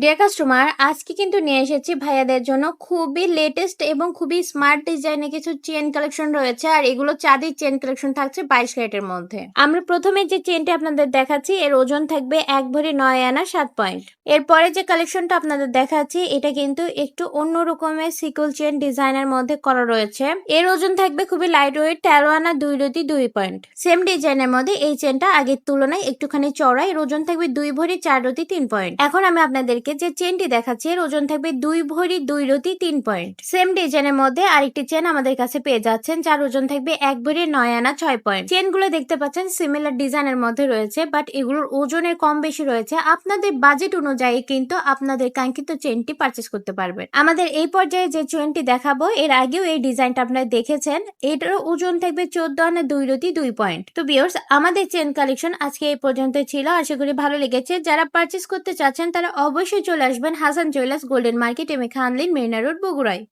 Deer customer, আজকে কিন্তু নিয়ে এসেছি ভাইয়াদের জন্য খুবই লেটেস্ট এবং খুবই স্মার্ট ডিজাইনের কিছু চেন কালেকশন রয়েছে। আর এগুলো চাঁদির চেন কালেকশন থাকছে 22 ক্যারেটের মধ্যে। আমরা প্রথমে যে চেনটি আপনাদের দেখাচ্ছি এর ওজন থাকবে 1 ভরি 9 আনা 7 পয়েন্ট। এরপরে যে কালেকশনটা আপনাদের দেখাচ্ছি এটা কিন্তু একটু অন্য রকমের সিকল চেন ডিজাইনের মধ্যে করা রয়েছে। এর ওজন থাকবে খুবই লাইট ওয়েট 13 আনা 2 রতি 2 পয়েন্ট। সেম ডিজাইনের মধ্যে এই চেনটা আগের তুলনায় একটুখানি চড়া। এর ওজন থাকবে 2 ভরি 4 রতি 3 পয়েন্ট। এখন আমি আপনাদের যে চেনটি দেখাচ্ছি এর ওজন থাকবে 2 ভরি 2 রতি 3 পয়েন্ট। সেম ডিজাইনের মধ্যে আরেকটি চেন আমাদের কাছে পেয়ে যাচ্ছেন যার ওজন থাকবে 1 ভরি 9 আনা 6 পয়েন্ট। চেনগুলো দেখতে পাচ্ছেন সিমিলার ডিজাইনের মধ্যে রয়েছে, বাট এগুলোর ওজনের কম বেশি রয়েছে। আপনাদের বাজেট অনুযায়ী কিন্তু আপনাদের কাঙ্ক্ষিত চেনটি পারচেস করতে পারবেন। আমাদের এই পর্যায়ে যে চেনটি দেখাবো এর আগেও এই ডিজাইনটা আপনারা দেখেছেন। এটার ওজন থাকবে 14 আনা 2 রতি 2 পয়েন্ট। তো ভিউয়ার্স, আমাদের চেন কালেকশন আজকে এই পর্যন্ত ছিল। আশা করি ভালো লেগেছে। যারা পারচেস করতে চাচ্ছেন তারা অবশ্যই চলে আসবেন Hasan jewellers golden market, M A Khan lane, Marina road, বগুড়ায়।